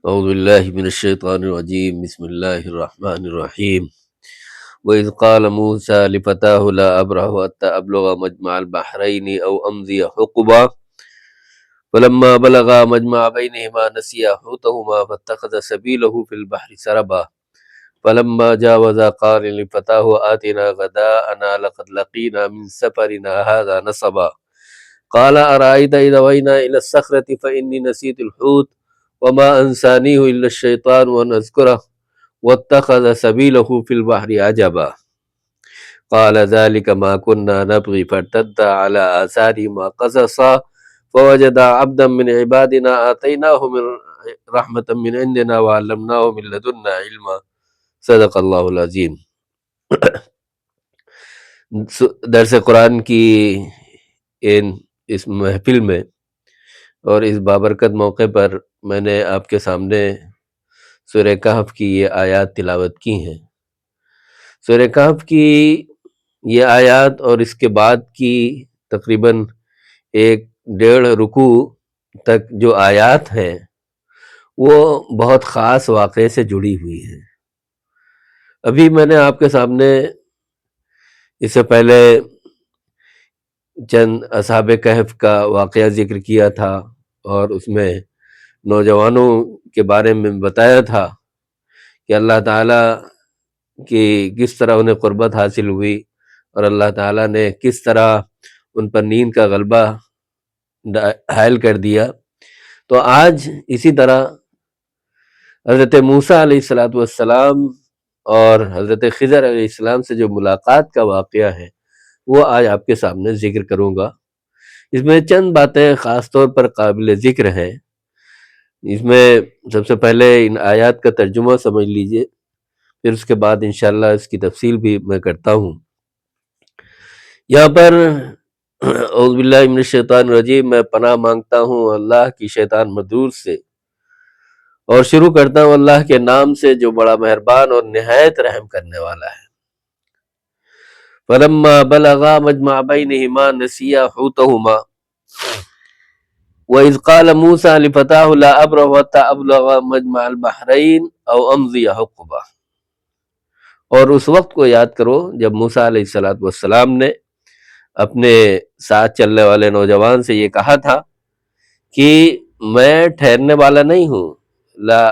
اعوذ باللہ من الشیطان الرجیم بسم اللہ الرحمن الرحیم وَإِذْ قَالَ مُوسَى لِفَتَاهُ لَا أَبْرَحُ حَتَّى أَبْلُغَ مَجْمَعَ الْبَحْرَيْنِ أَوْ أَمْضِيَ حُقُبًا فَلَمَّا بَلَغَا مَجْمَعَ بَيْنِهِمَا نَسِيَا حُوتَهُمَا فَاتَّخَذَ سَبِيلَهُ فِي الْبَحْرِ سَرَبًا فَلَمَّا جَاوَزَا قَالَ لِفَتَاهُ آتِنَا غَدَاءَنَا لَقَدْ لَقِينَا مِنْ سَفَرِنَا هَذَا نَصَبًا قَالَ أَرَأَيْتَ إِذْ أَوَيْنَا إِلَى الصَّخْرَةِ فَإِنِّي نَسِيتُ الْحُوتَ وَمَا أَنْسَانِيهُ إِلَّا الشَّيْطَانُ أَنْ أَذْكُرَهُ وَاتَّخَذَ سَبِيلَهُ فِي الْبَحْرِ عَجَبًا قال ذلك ما كنا نبغي فارتدا على آثارهما قصصا فوجدا عبدا من عبادنا آتيناه من رحمة من عندنا وعلمناه من لدنا علما صدق اللہ العظیم۔ درس قرآن کی اس محفل میں اور اس بابرکت موقع پر میں نے آپ کے سامنے سورہ کہف کی یہ آیات تلاوت کی ہیں۔ سورہ کہف کی یہ آیات اور اس کے بعد کی تقریباً 1.5 رکوع تک جو آیات ہیں وہ بہت خاص واقعے سے جڑی ہوئی ہیں۔ ابھی میں نے آپ کے سامنے اس سے پہلے چند اصحاب کہف کا واقعہ ذکر کیا تھا اور اس میں نوجوانوں کے بارے میں بتایا تھا کہ اللہ تعالیٰ کی کس طرح انہیں قربت حاصل ہوئی اور اللہ تعالیٰ نے کس طرح ان پر نیند کا غلبہ حائل کر دیا۔ تو آج اسی طرح حضرت موسیٰ علیہ السلام اور حضرت خضر علیہ السلام سے جو ملاقات کا واقعہ ہے وہ آج آپ کے سامنے ذکر کروں گا۔ اس میں چند باتیں خاص طور پر قابل ذکر ہیں۔ اس میں سب سے پہلے ان آیات کا ترجمہ سمجھ لیجئے، پھر اس کے بعد انشاءاللہ اس کی تفصیل بھی میں کرتا ہوں۔ یہاں پر اعوذ باللہ من الشیطان الرجیم، میں پناہ مانگتا ہوں اللہ کی شیطان مردود سے، اور شروع کرتا ہوں اللہ کے نام سے جو بڑا مہربان اور نہایت رحم کرنے والا ہے۔ فَلَمَّا بَلَغَا مَجْمَعَ بَيْنِهِمَا نَسِيَا حُوتَهُمَا وَإِذْ قَالَ مُوسَى لِفَتَاهُ لَا أَبْرَحُ حَتَّى أَبْلُغَ مَجْمَعَ الْبَحْرَيْنِ أَوْ أَمْضِيَ حُقُبًا، اور اس وقت کو یاد کرو جب موسیٰ علیہ السلام نے اپنے ساتھ چلنے والے نوجوان سے یہ کہا تھا کہ میں ٹھہرنے والا نہیں ہوں، لا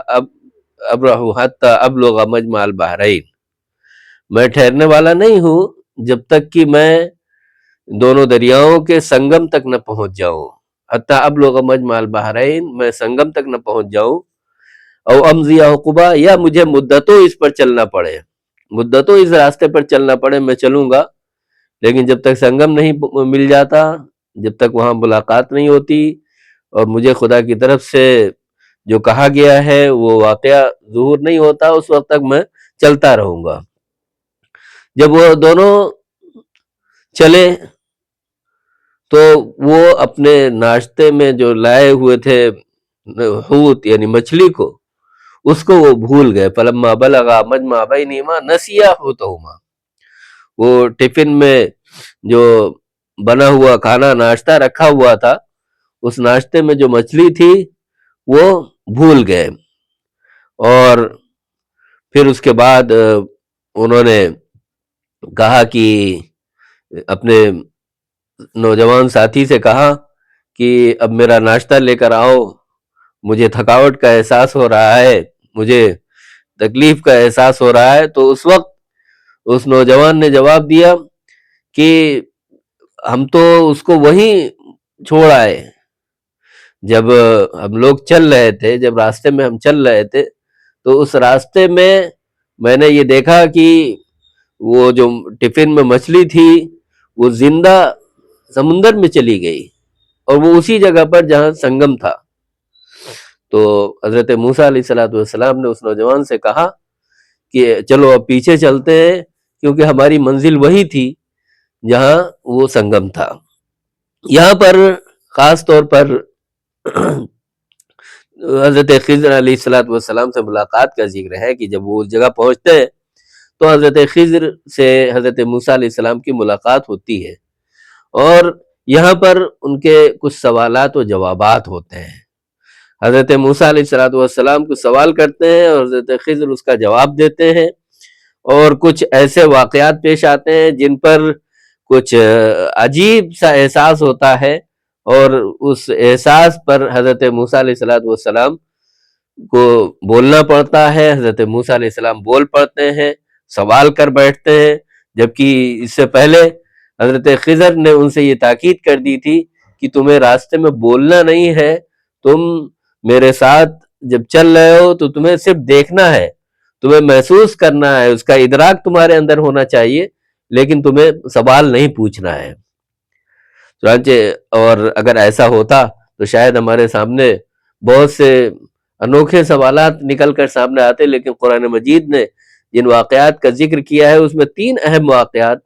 ابرح حتی ابلغ مجمع البحرین، میں ٹھہرنے والا نہیں ہوں جب تک کہ میں دونوں دریاؤں کے سنگم تک نہ پہنچ جاؤں، حتی ابلغ مجمع البحرین، میں سنگم تک نہ پہنچ جاؤں، او امضی حقبا، یا مجھے مدتوں اس پر چلنا پڑے، مدتوں اس راستے پر چلنا پڑے، میں چلوں گا، لیکن جب تک سنگم نہیں مل جاتا، جب تک وہاں ملاقات نہیں ہوتی اور مجھے خدا کی طرف سے جو کہا گیا ہے وہ واقعہ ظہور نہیں ہوتا، اس وقت تک میں چلتا رہوں گا۔ جب وہ دونوں چلے تو وہ اپنے ناشتے میں جو لائے ہوئے تھے حوت یعنی مچھلی کو، اس کو وہ بھول گئے۔ فلما بلغا مجمع بینہما نسیا حوتہما، وہ ٹفن میں جو بنا ہوا کھانا ناشتہ رکھا ہوا تھا، اس ناشتے میں جو مچھلی تھی وہ بھول گئے، اور پھر اس کے بعد انہوں نے کہا کہ اپنے نوجوان ساتھی سے کہا کہ اب میرا ناشتہ لے کر آؤ، مجھے تھکاوٹ کا احساس ہو رہا ہے، مجھے تکلیف کا احساس ہو رہا ہے۔ تو اس وقت اس نوجوان نے جواب دیا کہ ہم تو اس کو وہیں چھوڑ آئے، جب ہم لوگ چل رہے تھے، جب راستے میں ہم چل رہے تھے تو اس راستے میں نے یہ دیکھا کہ وہ جو ٹفن میں مچھلی تھی وہ زندہ سمندر میں چلی گئی، اور وہ اسی جگہ پر جہاں سنگم تھا۔ تو حضرت موسیٰ علیہ السلام نے اس نوجوان سے کہا کہ چلو اب پیچھے چلتے ہیں، کیونکہ ہماری منزل وہی تھی جہاں وہ سنگم تھا۔ یہاں پر خاص طور پر حضرت خضر علیہ السلام سے ملاقات کا ذکر ہے کہ جب وہ اس جگہ پہنچتے ہیں تو حضرت خضر سے حضرت موسیٰ علیہ السلام کی ملاقات ہوتی ہے، اور یہاں پر ان کے کچھ سوالات و جوابات ہوتے ہیں۔ حضرت موسیٰ علیہ السلام کو سوال کرتے ہیں اور حضرت خضر اس کا جواب دیتے ہیں، اور کچھ ایسے واقعات پیش آتے ہیں جن پر کچھ عجیب سا احساس ہوتا ہے، اور اس احساس پر حضرت موسیٰ علیہ السلام کو بولنا پڑتا ہے۔ حضرت موسیٰ علیہ السلام بول پڑتے ہیں، سوال کر بیٹھتے ہیں، جبکہ اس سے پہلے حضرت خضر نے ان سے یہ تاکید کر دی تھی کہ تمہیں راستے میں بولنا نہیں ہے، تم میرے ساتھ جب چل رہے ہو تو تمہیں صرف دیکھنا ہے، تمہیں محسوس کرنا ہے، اس کا ادراک تمہارے اندر ہونا چاہیے، لیکن تمہیں سوال نہیں پوچھنا ہے۔ چنانچہ اور اگر ایسا ہوتا تو شاید ہمارے سامنے بہت سے انوکھے سوالات نکل کر سامنے آتے، لیکن قرآن مجید نے جن واقعات کا ذکر کیا ہے اس میں 3 اہم واقعات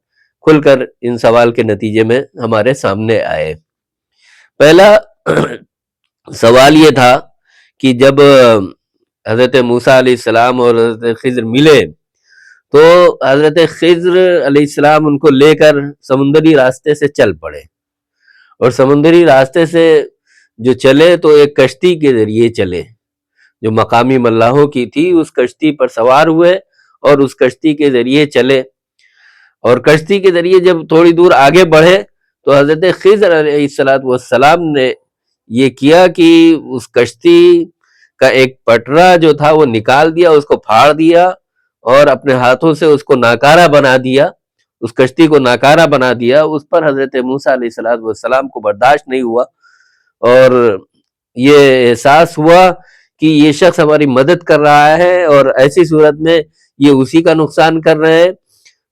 کھل کر ان سوال کے نتیجے میں ہمارے سامنے آئے۔ پہلا سوال یہ تھا کہ جب حضرت موسیٰ علیہ السلام اور حضرت خضر ملے تو حضرت خضر علیہ السلام ان کو لے کر سمندری راستے سے چل پڑے، اور سمندری راستے سے جو چلے تو ایک کشتی کے ذریعے چلے جو مقامی ملاحوں کی تھی، اس کشتی پر سوار ہوئے اور اس کشتی کے ذریعے چلے، اور کشتی کے ذریعے جب تھوڑی دور آگے بڑھے تو حضرت خضر علیہ السلام نے یہ کیا کہ اس کشتی کا ایک پٹرا جو تھا وہ نکال دیا، اس کو پھاڑ دیا اور اپنے ہاتھوں سے اس کو ناکارہ بنا دیا، اس کشتی کو ناکارہ بنا دیا۔ اس پر حضرت موسیٰ علیہ السلام کو برداشت نہیں ہوا، اور یہ احساس ہوا کہ یہ شخص ہماری مدد کر رہا ہے اور ایسی صورت میں یہ اسی کا نقصان کر رہے ہیں،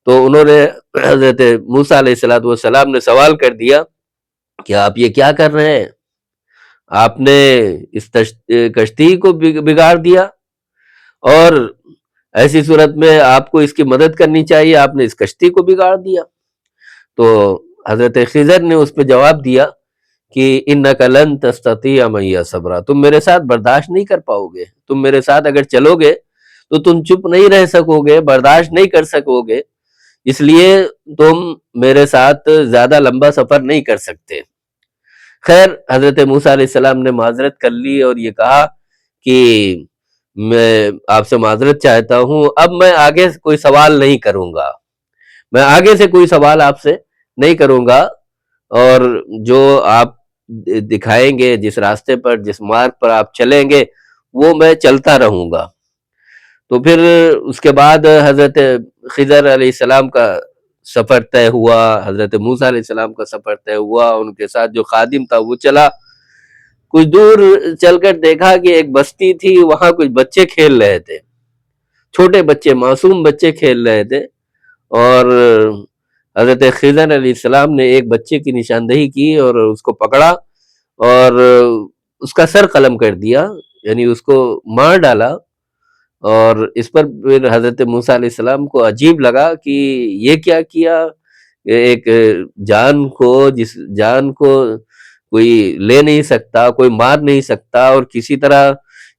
تو انہوں نے حضرت موسیٰ علیہ السلام نے سوال کر دیا کہ آپ یہ کیا کر رہے ہیں؟ آپ نے اس کشتی کو بگاڑ دیا، اور ایسی صورت میں آپ کو اس کی مدد کرنی چاہیے، آپ نے اس کشتی کو بگاڑ دیا۔ تو حضرت خضر نے اس پہ جواب دیا کہ انک لن تستطیع معی صبرا، تم میرے ساتھ برداشت نہیں کر پاؤ گے، تم میرے ساتھ اگر چلو گے تو تم چپ نہیں رہ سکو گے، برداشت نہیں کر سکو گے، اس لیے تم میرے ساتھ زیادہ لمبا سفر نہیں کر سکتے۔ خیر، حضرت موسیٰ علیہ السلام نے معذرت کر لی اور یہ کہا کہ میں آپ سے معذرت چاہتا ہوں، اب میں آگے سے کوئی سوال نہیں کروں گا، میں آگے سے کوئی سوال آپ سے نہیں کروں گا، اور جو آپ دکھائیں گے، جس راستے پر، جس مارگ پر آپ چلیں گے، وہ میں چلتا رہوں گا۔ تو پھر اس کے بعد حضرت خضر علیہ السلام کا سفر طے ہوا، حضرت موسیٰ علیہ السلام کا سفر طے ہوا، ان کے ساتھ جو خادم تھا وہ چلا، کچھ دور چل کر دیکھا کہ ایک بستی تھی، وہاں کچھ بچے کھیل رہے تھے، چھوٹے بچے، معصوم بچے کھیل رہے تھے، اور حضرت خضر علیہ السلام نے ایک بچے کی نشاندہی کی اور اس کو پکڑا اور اس کا سر قلم کر دیا، یعنی اس کو مار ڈالا۔ اور اس پر پھر حضرت موسیٰ علیہ السلام کو عجیب لگا کہ یہ کیا کیا، ایک جان کو، جس جان کو کوئی لے نہیں سکتا، کوئی مار نہیں سکتا، اور کسی طرح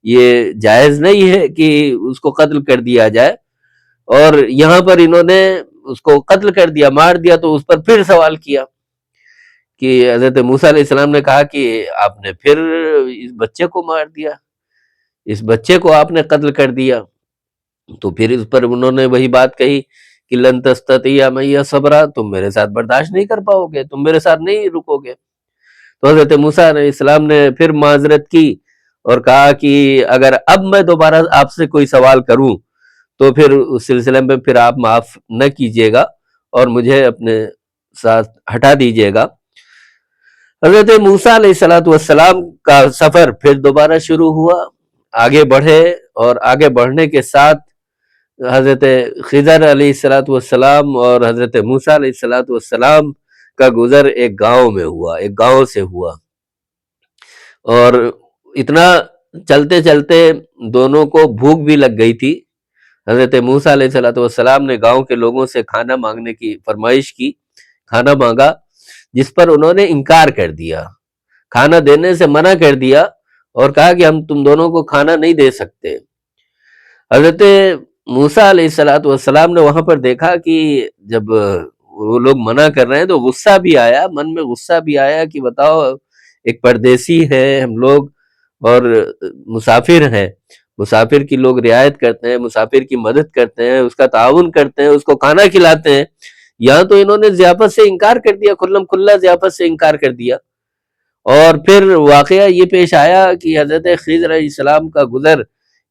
یہ جائز نہیں ہے کہ اس کو قتل کر دیا جائے، اور یہاں پر انہوں نے اس کو قتل کر دیا، مار دیا۔ تو اس پر پھر سوال کیا کہ حضرت موسیٰ علیہ السلام نے کہا کہ آپ نے پھر اس بچے کو مار دیا، اس بچے کو آپ نے قتل کر دیا۔ تو پھر اس پر انہوں نے وہی بات کہی کہ لن تستطیع معی صبرا، تم میرے ساتھ برداشت نہیں کر پاؤ گے، تم میرے ساتھ نہیں رکو گے۔ تو حضرت موسیٰ علیہ السلام نے پھر معذرت کی اور کہا کہ اگر اب میں دوبارہ آپ سے کوئی سوال کروں تو پھر اس سلسلے میں پھر آپ معاف نہ کیجیے گا اور مجھے اپنے ساتھ ہٹا دیجیے گا۔ حضرت موسیٰ علیہ السلام کا سفر پھر دوبارہ شروع ہوا، آگے بڑھے، اور آگے بڑھنے کے ساتھ حضرت خضر علیہ السلام اور حضرت موسیٰ علیہ السلام کا گزر ایک گاؤں میں ہوا، ایک گاؤں سے ہوا، اور اتنا چلتے چلتے دونوں کو بھوک بھی لگ گئی تھی۔ حضرت موسیٰ علیہ السلام نے گاؤں کے لوگوں سے کھانا مانگنے کی فرمائش کی، کھانا مانگا، جس پر انہوں نے انکار کر دیا، کھانا دینے سے منع کر دیا اور کہا کہ ہم تم دونوں کو کھانا نہیں دے سکتے۔ حضرت موسیٰ علیہ السلام نے وہاں پر دیکھا کہ جب وہ لوگ منع کر رہے ہیں تو غصہ بھی آیا، من میں غصہ بھی آیا کہ بتاؤ، ایک پردیسی ہے ہم لوگ، اور مسافر ہیں، مسافر کی لوگ رعایت کرتے ہیں، مسافر کی مدد کرتے ہیں، اس کا تعاون کرتے ہیں، اس کو کھانا کھلاتے ہیں. یہاں تو انہوں نے ضیافت سے انکار کر دیا، کھلم کھلا ضیافت سے انکار کر دیا. اور پھر واقعہ یہ پیش آیا کہ حضرت خضر علیہ السلام کا گزر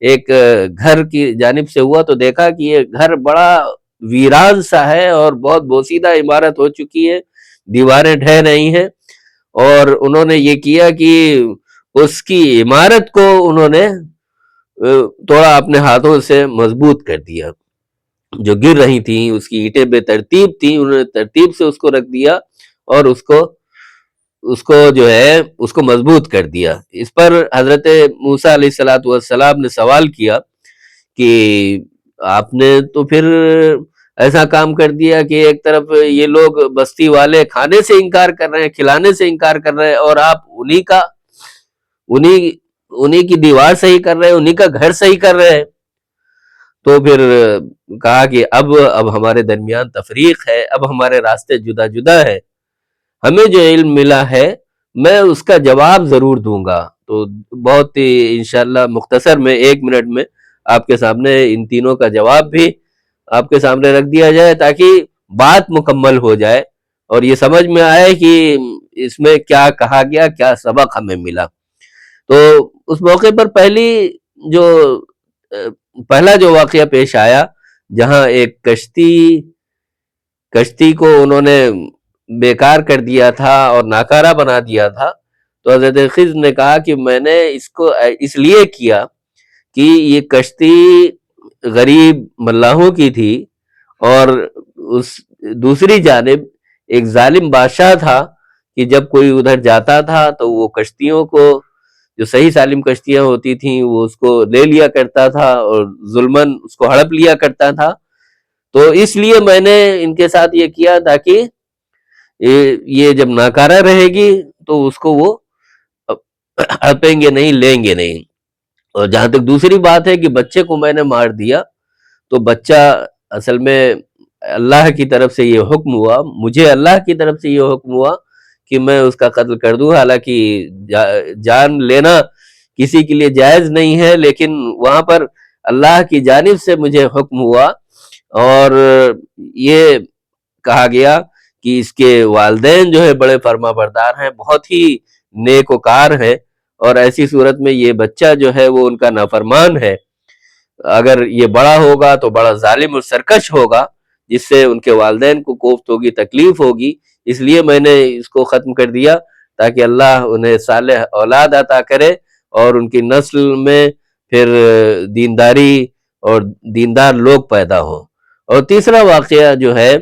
ایک گھر کی جانب سے ہوا تو دیکھا کہ یہ گھر بڑا ویران سا ہے اور بہت بوسیدہ عمارت ہو چکی ہے، دیواریں ڈھہ رہی ہیں. اور انہوں نے یہ کیا کہ اس کی عمارت کو انہوں نے تھوڑا اپنے ہاتھوں سے مضبوط کر دیا. جو گر رہی تھیں اس کی اینٹیں بے ترتیب تھیں، انہوں نے ترتیب سے اس کو رکھ دیا اور اس کو جو ہے اس کو مضبوط کر دیا. اس پر حضرت موسیٰ علیہ السلام نے سوال کیا کہ آپ نے تو پھر ایسا کام کر دیا کہ ایک طرف یہ لوگ بستی والے کھانے سے انکار کر رہے ہیں، کھلانے سے انکار کر رہے ہیں، اور آپ انہی کی دیوار صحیح کر رہے ہیں، انہی کا گھر صحیح کر رہے ہیں. تو پھر کہا کہ اب ہمارے درمیان تفریق ہے، اب ہمارے راستے جدا جدا ہے. ہمیں جو علم ملا ہے میں اس کا جواب ضرور دوں گا. تو بہت ہی انشاءاللہ مختصر میں 1 منٹ میں آپ کے سامنے ان تینوں کا جواب بھی آپ کے سامنے رکھ دیا جائے تاکہ بات مکمل ہو جائے اور یہ سمجھ میں آئے کہ اس میں کیا کہا گیا، کیا سبق ہمیں ملا. تو اس موقع پر جو پہلا جو واقعہ پیش آیا، جہاں ایک کشتی کو انہوں نے بیکار کر دیا تھا اور ناکارہ بنا دیا تھا، تو حضرت خضر نے کہا کہ میں نے اس کو اس لیے کیا کہ یہ کشتی غریب ملاحوں کی تھی اور اس دوسری جانب ایک ظالم بادشاہ تھا کہ جب کوئی ادھر جاتا تھا تو وہ کشتیوں کو، جو صحیح سالم کشتیاں ہوتی تھیں، وہ اس کو لے لیا کرتا تھا اور ظلمن اس کو ہڑپ لیا کرتا تھا. تو اس لیے میں نے ان کے ساتھ یہ کیا تاکہ یہ جب ناکارہ رہے گی تو اس کو وہ ہڑپیں گے نہیں، لیں گے نہیں. اور جہاں تک دوسری بات ہے کہ بچے کو میں نے مار دیا، تو بچہ اصل میں اللہ کی طرف سے یہ حکم ہوا، مجھے اللہ کی طرف سے یہ حکم ہوا کہ میں اس کا قتل کر دوں. حالانکہ جان لینا کسی کے لیے جائز نہیں ہے، لیکن وہاں پر اللہ کی جانب سے مجھے حکم ہوا اور یہ کہا گیا کہ اس کے والدین جو ہے بڑے فرما بردار ہیں، بہت ہی نیک وکار ہیں، اور ایسی صورت میں یہ بچہ جو ہے وہ ان کا نافرمان ہے. اگر یہ بڑا ہوگا تو بڑا ظالم اور سرکش ہوگا، جس سے ان کے والدین کو کوفت ہوگی، تکلیف ہوگی. اس لیے میں نے اس کو ختم کر دیا تاکہ اللہ انہیں صالح اولاد عطا کرے اور ان کی نسل میں پھر دینداری اور دیندار لوگ پیدا ہوں. اور تیسرا واقعہ جو ہے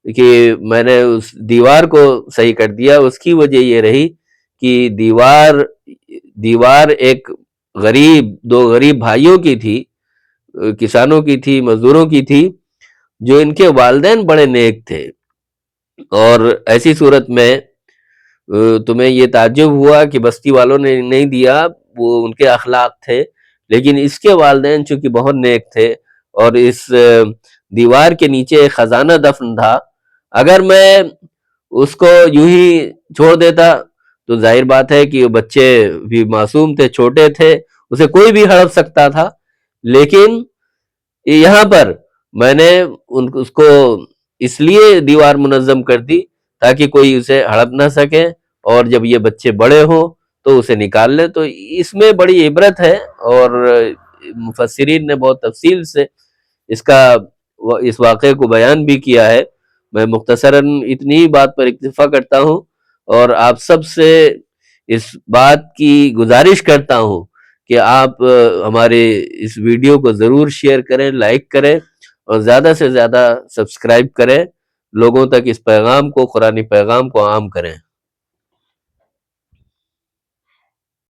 کہ میں نے اس دیوار کو صحیح کر دیا، اس کی وجہ یہ رہی کہ دیوار ایک دو غریب بھائیوں کی تھی، کسانوں کی تھی، مزدوروں کی تھی، جو ان کے والدین بڑے نیک تھے. اور ایسی صورت میں تمہیں یہ تعجب ہوا کہ بستی والوں نے نہیں دیا، وہ ان کے اخلاق تھے، لیکن اس کے والدین چونکہ بہت نیک تھے اور اس دیوار کے نیچے ایک خزانہ دفن تھا. اگر میں اس کو یوں ہی چھوڑ دیتا تو ظاہر بات ہے کہ وہ بچے بھی معصوم تھے، چھوٹے تھے، اسے کوئی بھی ہڑپ سکتا تھا. لیکن یہاں پر میں نے اس کو اس لیے دیوار منظم کر دی تاکہ کوئی اسے ہڑپ نہ سکے، اور جب یہ بچے بڑے ہوں تو اسے نکال لے. تو اس میں بڑی عبرت ہے اور مفسرین نے بہت تفصیل سے اس واقعے کو بیان بھی کیا ہے. میں مختصراً اتنی ہی بات پر اکتفا کرتا ہوں اور آپ سب سے اس بات کی گزارش کرتا ہوں کہ آپ ہمارے اس ویڈیو کو ضرور شیئر کریں، لائک کریں اور زیادہ سے زیادہ سبسکرائب کریں، لوگوں تک اس پیغام کو، قرآنی پیغام کو عام کریں.